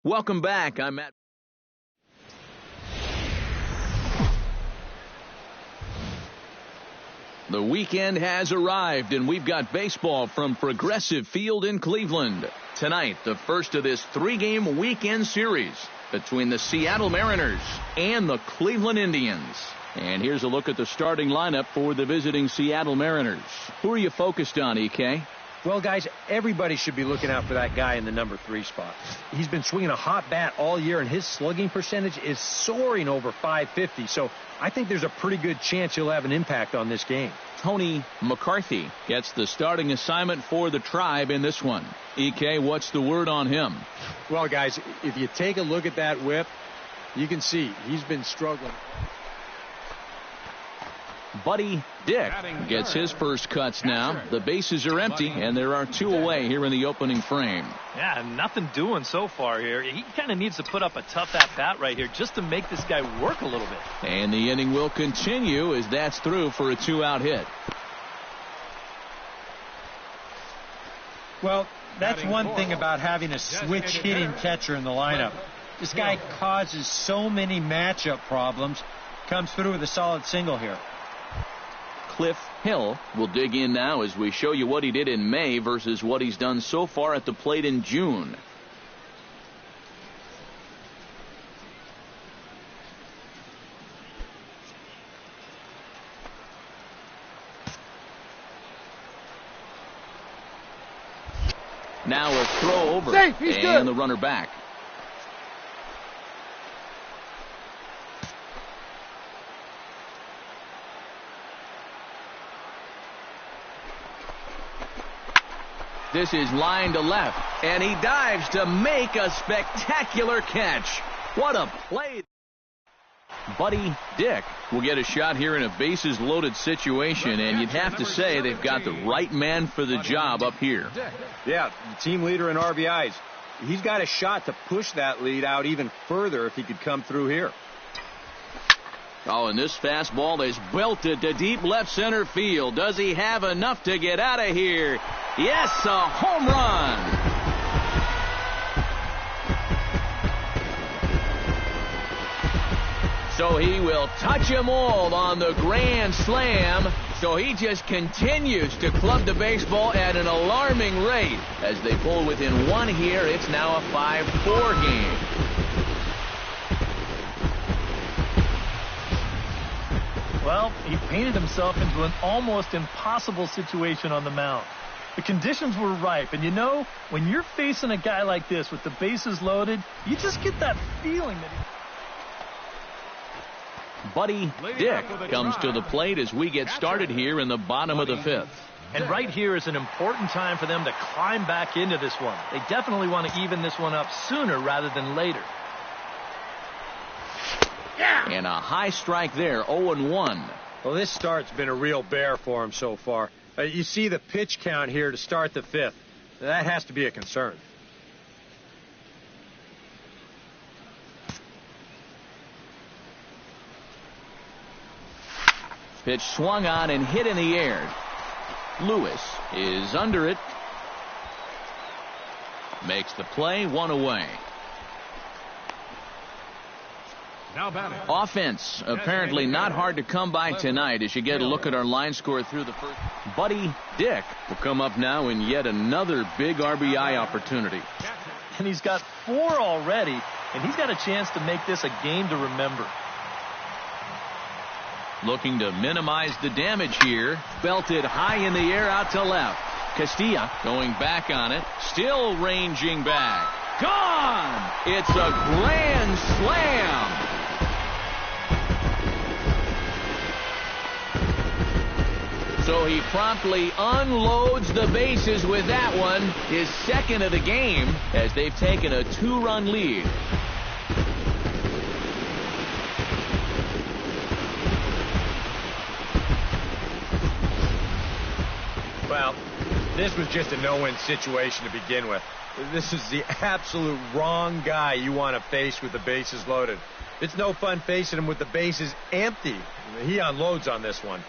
Welcome back. I'm Matt. The weekend has arrived, and we've got baseball from Progressive Field in Cleveland. Tonight, the first of this 3-game weekend series between the Seattle Mariners and the Cleveland Indians. And here's a look at the starting lineup for the visiting Seattle Mariners. Who are you focused on, EK? Well, guys, everybody should be looking out for that guy in the number 3 spot. He's been swinging a hot bat all year, and his slugging percentage is soaring over .550. So I think there's a pretty good chance he'll have an impact on this game. Tony McCarthy gets the starting assignment for the Tribe in this one. EK, what's the word on him? Well, guys, if you take a look at that whip, you can see he's been struggling. Buddy Dick gets his first cuts now. The bases are empty, and there are 2 away here in the opening frame. Yeah, nothing doing so far here. He kind of needs to put up a tough at-bat right here just to make this guy work a little bit. And the inning will continue as that's through for a 2-out hit. Well, that's one thing about having a switch hitting catcher in the lineup. This guy causes so many matchup problems. Comes through with a solid single here. Cliff Hill will dig in now as we show you what he did in May versus what he's done so far at the plate in June. Now a throw over. Safe, he's and good. The runner back. This is line to left, and he dives to make a spectacular catch. What a play. Buddy Dick will get a shot here in a bases-loaded situation, and you'd have to say they've got the right man for the job up here. Yeah, the team leader in RBIs. He's got a shot to push that lead out even further if he could come through here. Oh, and this fastball is belted to deep left center field. Does he have enough to get out of here? Yes, a home run. So he will touch them all on the grand slam. So he just continues to club the baseball at an alarming rate. As they pull within 1 here, it's now a 5-4 game. Well, he painted himself into an almost impossible situation on the mound. The conditions were ripe, and you know, when you're facing a guy like this with the bases loaded, you just get that feeling that Buddy Dick comes to the plate as we get started here in the bottom of the 5th. And right here is an important time for them to climb back into this one. They definitely want to even this one up sooner rather than later. And a high strike there, 0-1. Well, this start's been a real bear for him so far. You see the pitch count here to start the 5th. That has to be a concern. Pitch swung on and hit in the air. Lewis is under it. Makes the play, 1 away. Offense apparently not hard to come by tonight as you get a look at our line score through the first. Buddy Dick will come up now in yet another big RBI opportunity. And he's got 4 already, and he's got a chance to make this a game to remember. Looking to minimize the damage here. Belted high in the air out to left. Castilla going back on it. Still ranging back. Gone! It's a grand slam. So he promptly unloads the bases with that one, his second of the game, as they've taken a 2-run lead. Well, this was just a no-win situation to begin with. This is the absolute wrong guy you want to face with the bases loaded. It's no fun facing him with the bases empty. He unloads on this one.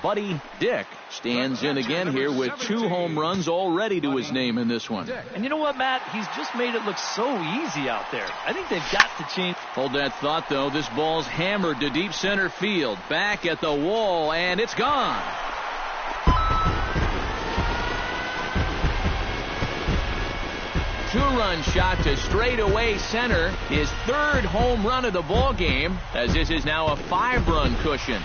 Buddy Dick stands in again here with 2 home runs already to his name in this one. And you know what, Matt? He's just made it look so easy out there. I think they've got to change. Hold that thought, though. This ball's hammered to deep center field. Back at the wall, and it's gone. Two-run shot to straightaway center. His 3rd home run of the ball game, as this is now a 5-run cushion.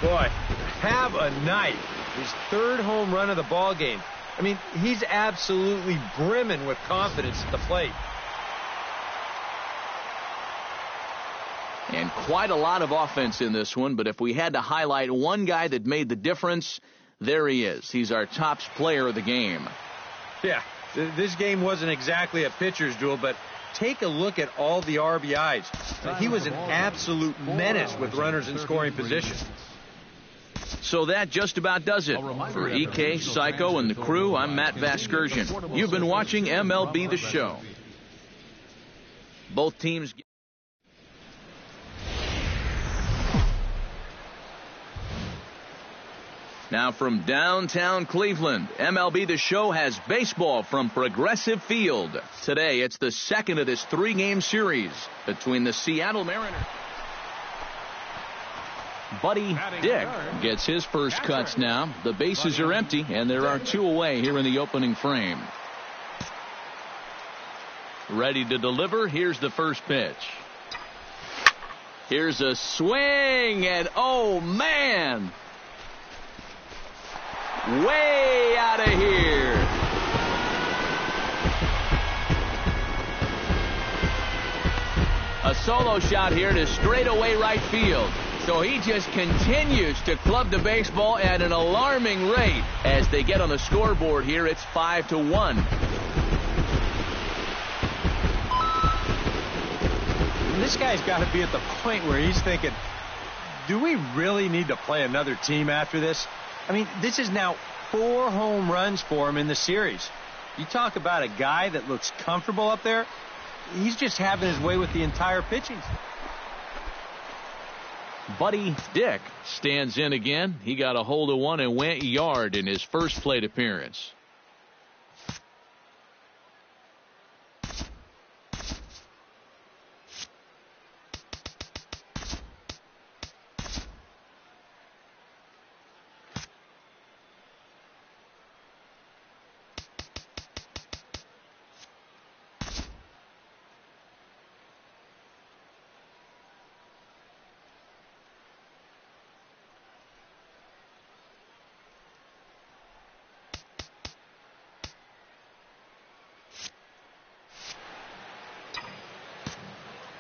Boy, have a night. His 3rd home run of the ball game. I mean, he's absolutely brimming with confidence at the plate. And quite a lot of offense in this one, but if we had to highlight one guy that made the difference, there he is. He's our top player of the game. Yeah, this game wasn't exactly a pitcher's duel, but take a look at all the RBIs. He was an absolute menace with runners in scoring position. So that just about does it. For EK, Psycho, and the crew, I'm Matt Vasgersian. You've been watching MLB The Show. Both teams... Now from downtown Cleveland, MLB The Show has baseball from Progressive Field. Today, it's the second of this 3-game series between the Seattle Mariners. Buddy Dick gets his first cuts now. The bases are empty, and there are 2 away here in the opening frame. Ready to deliver. Here's the first pitch. Here's a swing, and oh, man! Way out of here. A solo shot here to straightaway right field. So he just continues to club the baseball at an alarming rate. As they get on the scoreboard here, it's 5-1. This guy's got to be at the point where he's thinking, do we really need to play another team after this? I mean, this is now 4 home runs for him in the series. You talk about a guy that looks comfortable up there. He's just having his way with the entire pitching. Buddy Dick stands in again. He got a hold of one and went yard in his first plate appearance.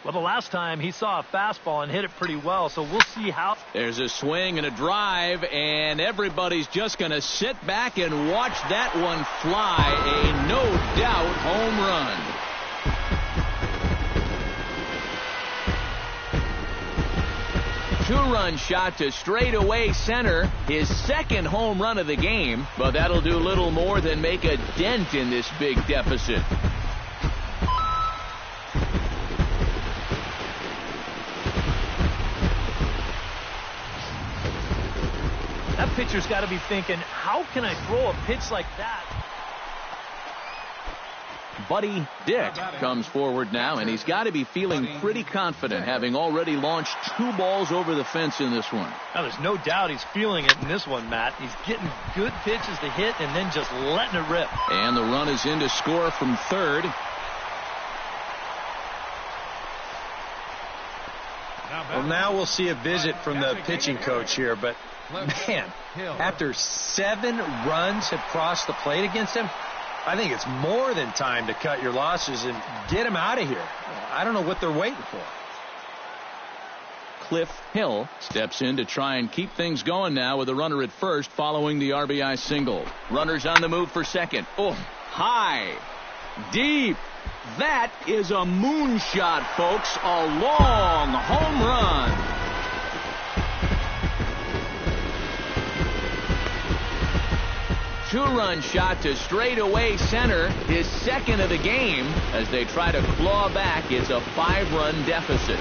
Well, the last time he saw a fastball and hit it pretty well, so we'll see how. There's a swing and a drive, and everybody's just going to sit back and watch that one fly. A no-doubt home run. Two-run shot to straightaway center. His 2nd home run of the game, but that'll do little more than make a dent in this big deficit. That pitcher's got to be thinking, how can I throw a pitch like that? Buddy Dick comes forward now, and he's got to be feeling pretty confident, having already launched 2 balls over the fence in this one. Now, there's no doubt he's feeling it in this one, Matt. He's getting good pitches to hit and then just letting it rip. And the run is in to score from third. Well, now we'll see a visit from the pitching coach here, but man, after 7 runs have crossed the plate against him, I think it's more than time to cut your losses and get him out of here. I don't know what they're waiting for. Cliff Hill steps in to try and keep things going now with a runner at first following the RBI single. Runners on the move for second. Oh, high, deep. That is a moonshot, folks. A long home run. two-run shot to straightaway center, his second of the game. As they try to claw back, it's a 5-run deficit.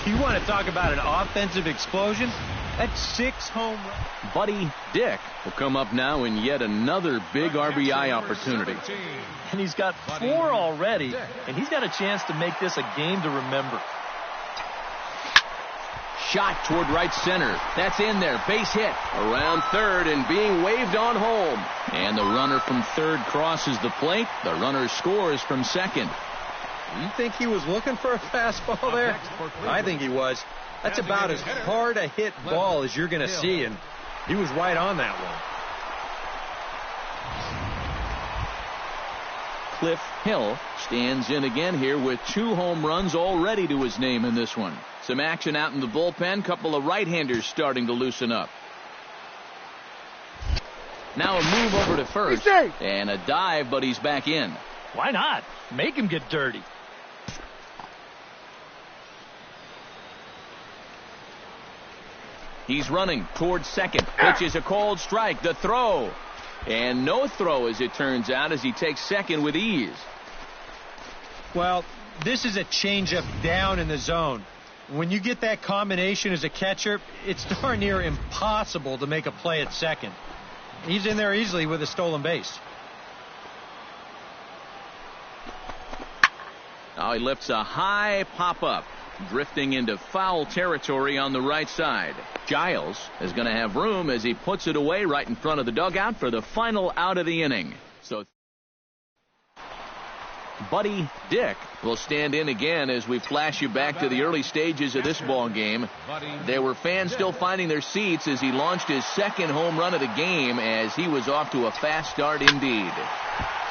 You want to talk about an offensive explosion? That's 6 home runs. Buddy Dick will come up now in yet another big RBI opportunity. And he's got 4 already, and he's got a chance to make this a game to remember. Shot toward right center. That's in there. Base hit. Around third and being waved on home. And the runner from third crosses the plate. The runner scores from second. You think he was looking for a fastball there? I think he was. That's about as hard a hit ball as you're going to see, and he was right on that one. Cliff Hill stands in again here with 2 home runs already to his name in this one. Some action out in the bullpen. Couple of right-handers starting to loosen up. Now a move over to first. And a dive, but he's back in. Why not? Make him get dirty. He's running towards second. Pitch is a called strike. The throw. And no throw, as it turns out, as he takes second with ease. Well, this is a changeup down in the zone. When you get that combination as a catcher, it's darn near impossible to make a play at second. He's in there easily with a stolen base. Now he lifts a high pop-up, drifting into foul territory on the right side. Giles is going to have room as he puts it away right in front of the dugout for the final out of the inning. So Buddy Dick will stand in again as we flash you back to the early stages of this ball game. There were fans still finding their seats as he launched his second home run of the game, as he was off to a fast start indeed.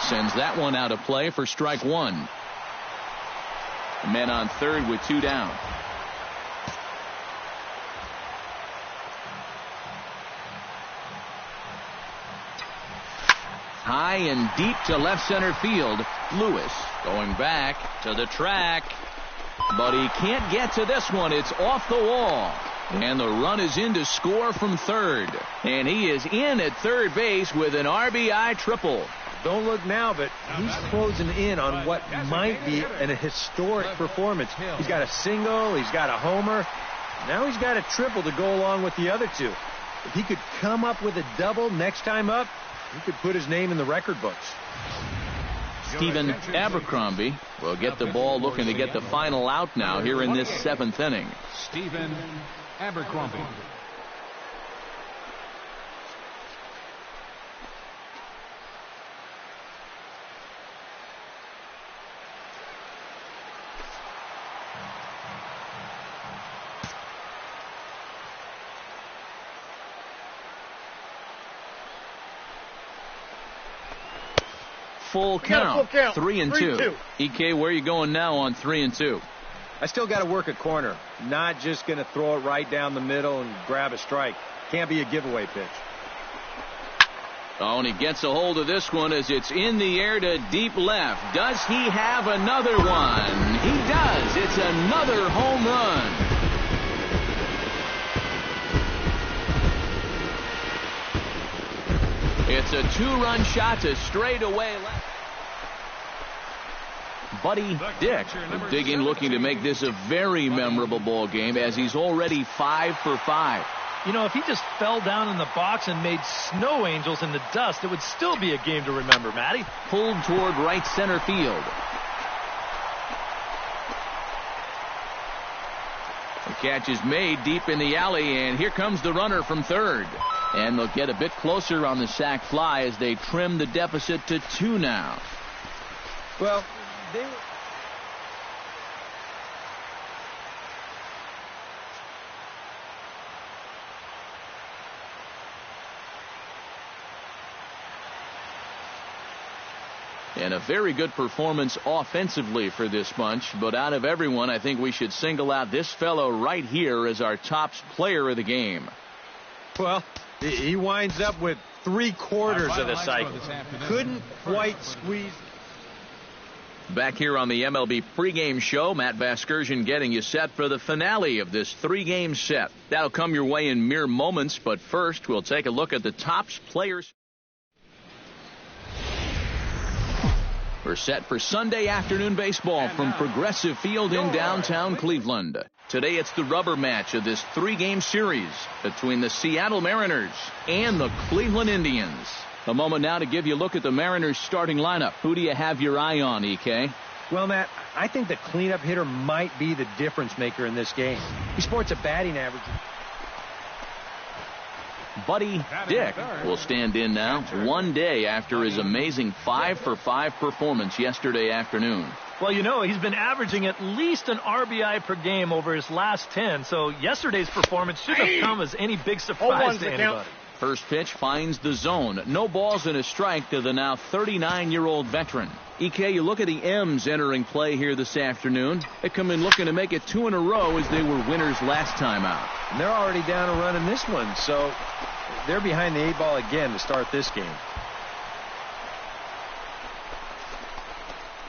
Sends that one out of play for strike 1. Men on third with 2 down. High and deep to left center field. Lewis going back to the track, but he can't get to this one. It's off the wall, and the run is in to score from third, and he is in at third base with an RBI triple. Don't look now, but he's closing in on what might be a historic performance. He's got a single, he's got a homer. Now he's got a triple to go along with the other 2. If he could come up with a double next time up, he could put his name in the record books. Stephen Abercrombie will get the ball, looking to get the final out now here in this 7th inning. Stephen Abercrombie. Full count. 3-2. EK, where are you going now on 3-2? I still got to work a corner. Not just going to throw it right down the middle and grab a strike. Can't be a giveaway pitch. Oh, and he gets a hold of this one as it's in the air to deep left. Does he have another one? He does. It's another home run. It's a 2-run shot to straightaway left. Buddy Dick will dig in, looking to make this a very memorable ball game, as he's already 5 for 5. You know, if he just fell down in the box and made snow angels in the dust, it would still be a game to remember, Matty. Pulled toward right center field. The catch is made deep in the alley, and here comes the runner from third. And they'll get a bit closer on the sac fly as they trim the deficit to 2 now. Well, they... And a very good performance offensively for this bunch. But out of everyone, I think we should single out this fellow right here as our top player of the game. Well, he winds up with 3/4 of the cycle. Couldn't quite squeeze. Back here on the MLB pregame show, Matt Vasgersian getting you set for the finale of this 3-game set. That'll come your way in mere moments, but first we'll take a look at the top players. We're set for Sunday afternoon baseball from Progressive Field in downtown Cleveland. Today it's the rubber match of this 3-game series between the Seattle Mariners and the Cleveland Indians. A moment now to give you a look at the Mariners starting lineup. Who do you have your eye on, EK? Well, Matt, I think the cleanup hitter might be the difference maker in this game. He sports a batting average. Buddy Dick will stand in now 1 day after his amazing 5-for-5 performance yesterday afternoon. Well, you know, he's been averaging at least an RBI per game over his last 10, so yesterday's performance shouldn't have come as any big surprise to anybody. First pitch finds the zone. No balls and a strike to the now 39-year-old veteran. EK, you look at the M's entering play here this afternoon. They come in looking to make it 2 in a row as they were winners last time out. And they're already down a run in this one, so they're behind the 8 ball again to start this game.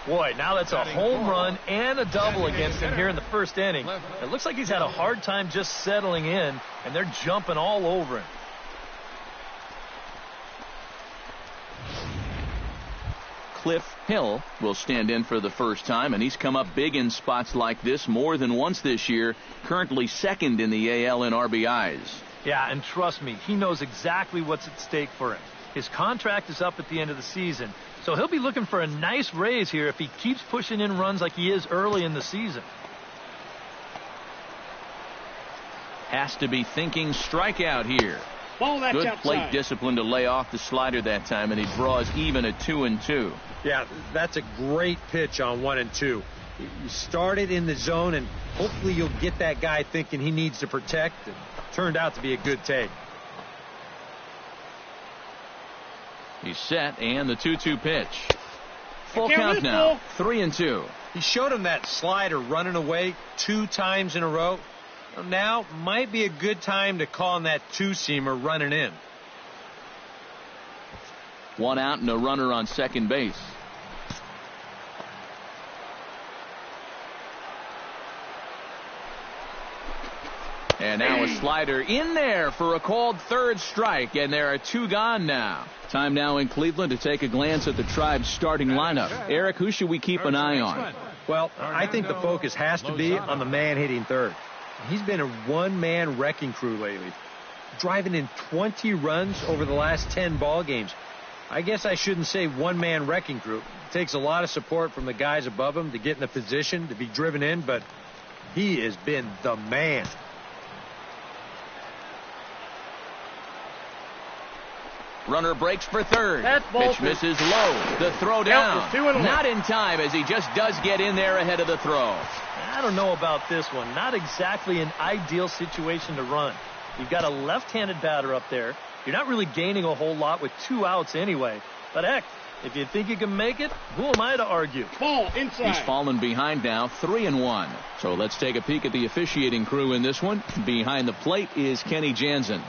Boy, now that's a home run and a double against him here in the first inning. It looks like he's had a hard time just settling in, and they're jumping all over him. Cliff Hill will stand in for the first time, and he's come up big in spots like this more than once this year, currently second in the AL in RBIs. Yeah, and trust me, he knows exactly what's at stake for him. His contract is up at the end of the season, so he'll be looking for a nice raise here if he keeps pushing in runs like he is early in the season. Has to be thinking strikeout here. Good plate discipline to lay off the slider that time, and he draws even at 2-2. Yeah, that's a great pitch on 1 and 2. You started in the zone, and hopefully you'll get that guy thinking he needs to protect. It turned out to be a good take. He's set, and the 2-2 pitch. Full count now, 3-2. He showed him that slider running away 2 times in a row. Now might be a good time to call on that 2-seamer running in. 1 out and a runner on second base. And now a slider in there for a called third strike, and there are 2 gone now. Time now in Cleveland to take a glance at the Tribe's starting lineup. Eric, who should we keep an eye on? Well, I think the focus has to be on the man hitting third. He's been a one-man wrecking crew lately, driving in 20 runs over the last 10 ball games. I guess I shouldn't say one-man wrecking crew. It takes a lot of support from the guys above him to get in a position to be driven in, but he has been the man. Runner breaks for third. Pitch misses low. The throw down. Not in time, as he just does get in there ahead of the throw. I don't know about this one. Not exactly an ideal situation to run. You've got a left-handed batter up there. You're not really gaining a whole lot with 2 outs anyway. But heck, if you think you can make it, who am I to argue? Ball inside. He's fallen behind now, 3-1. So let's take a peek at the officiating crew in this one. Behind the plate is Kenny Jansen.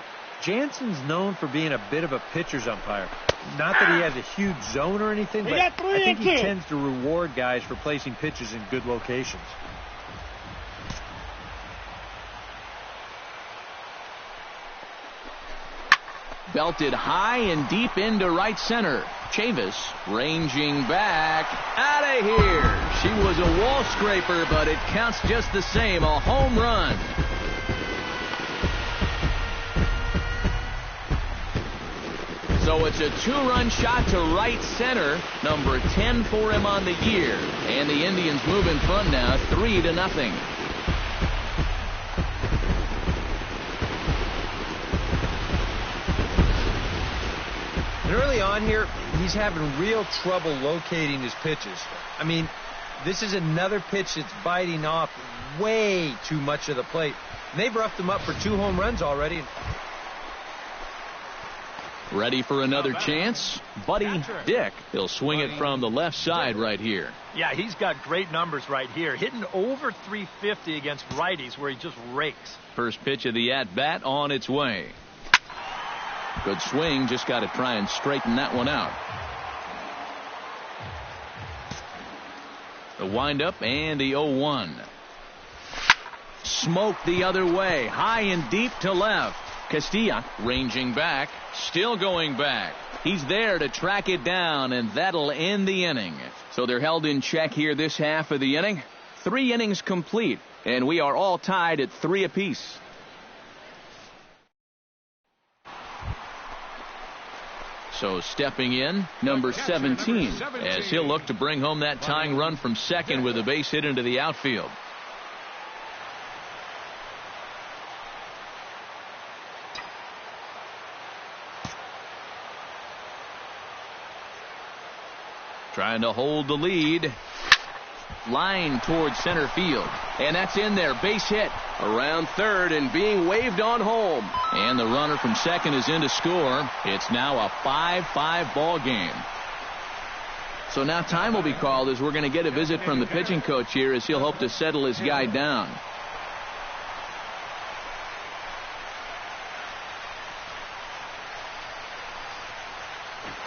Jansen's known for being a bit of a pitcher's umpire. Not that he has a huge zone or anything, but I think he tends to reward guys for placing pitches in good locations. Belted high and deep into right center. Chavis ranging back. Out of here. She was a wall scraper, but it counts just the same. A home run. So it's a 2-run shot to right center. Number 10 for him on the year. And the Indians move in front now, 3-0. And early on here, he's having real trouble locating his pitches. I mean, this is another pitch that's biting off way too much of the plate. And they've roughed him up for 2 home runs already. Ready for another chance? Buddy Dick. He'll swing it from the left side right here. Yeah, he's got great numbers right here. Hitting over 350 against righties where he just rakes. First pitch of the at-bat on its way. Good swing. Just got to try and straighten that one out. The windup and the 0-1. Smoke the other way. High and deep to left. Castilla ranging back. Still going back. He's there to track it down, and that'll end the inning. So they're held in check here this half of the inning. 3 innings complete, and we are all tied at 3 apiece. So stepping in, number 17, as he'll look to bring home that tying run from second with a base hit into the outfield. Trying to hold the lead. Line towards center field. And that's in there. Base hit. Around third and being waved on home. And the runner from second is in to score. It's now a 5-5 ball game. So now time will be called as we're going to get a visit from the pitching coach here as he'll hope to settle his guy down.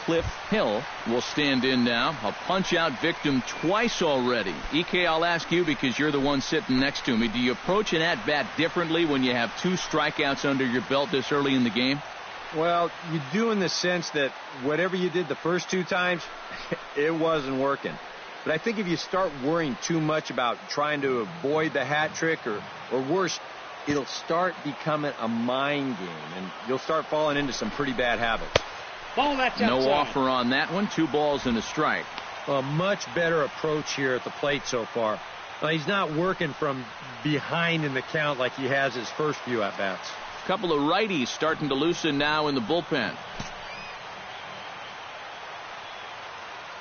Cliff Hill will stand in now. A punch-out victim twice already. EK, I'll ask you because you're the one sitting next to me. Do you approach an at-bat differently when you have 2 strikeouts under your belt this early in the game? Well, you do in the sense that whatever you did the first 2 times, it wasn't working. But I think if you start worrying too much about trying to avoid the hat trick or worse, it'll start becoming a mind game, and you'll start falling into some pretty bad habits. No offer on that one. 2 balls and a strike. A much better approach here at the plate so far. He's not working from behind in the count like he has his first few at-bats. A couple of righties starting to loosen now in the bullpen.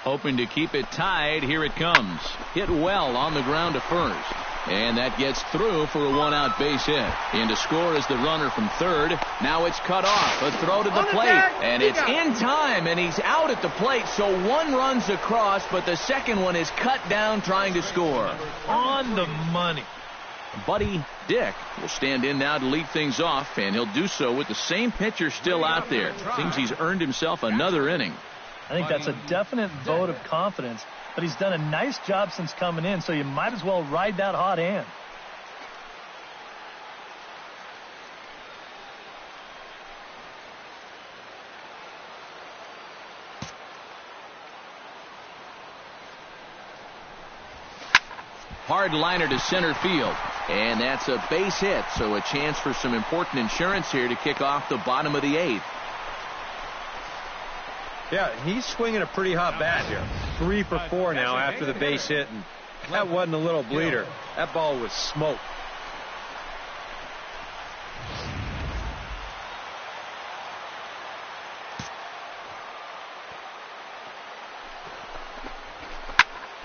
Hoping to keep it tied. Here it comes. Hit well on the ground to first. And that gets through for a 1-out base hit. In to score is the runner from third. Now it's cut off. A throw to the plate. And it's in time, and he's out at the plate. So 1 runs across, but the second one is cut down trying to score. On the money. Buddy Dick will stand in now to lead things off, and he'll do so with the same pitcher still out there. Seems he's earned himself another inning. I think that's a definite vote of confidence. But he's done a nice job since coming in, so you might as well ride that hot hand. Hard liner to center field. And that's a base hit, so a chance for some important insurance here to kick off the bottom of the 8th. Yeah, he's swinging a pretty hot bat here. 3 for 4 now after the base hit, and that wasn't a little bleeder. That ball was smoked.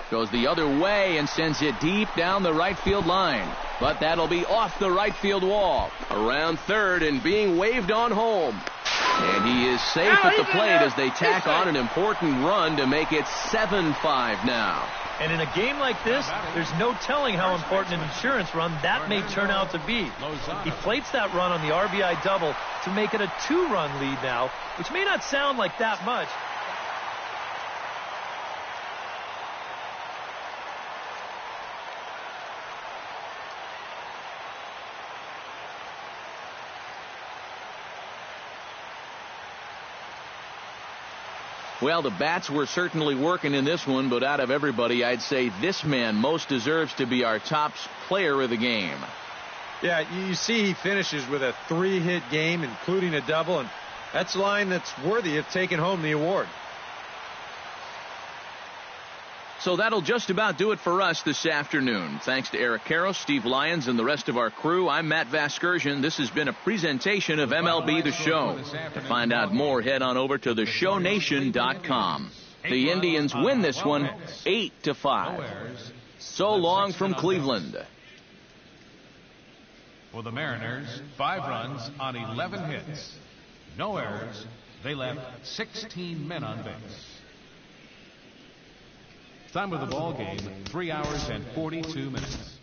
Goes the other way and sends it deep down the right field line. But that'll be off the right field wall. Around third and being waved on home. And he is safe at the plate as they tack on an important run to make it 7-5 now. And in a game like this, there's no telling how important an insurance run that may turn out to be. He plates that run on the RBI double to make it a 2-run lead now, which may not sound like that much. Well, the bats were certainly working in this one, but out of everybody, I'd say this man most deserves to be our top player of the game. Yeah, you see he finishes with a 3-hit game, including a double, and that's a line that's worthy of taking home the award. So that'll just about do it for us this afternoon. Thanks to Eric Karros, Steve Lyons, and the rest of our crew. I'm Matt Vasgersian. This has been a presentation of MLB The Show. To find out more, head on over to theshownation.com. The Indians win this one 8-5. So long from Cleveland. For the Mariners, 5 runs on 11 hits. No errors. They left 16 men on base. Time of the ball game, 3 hours and 42 minutes.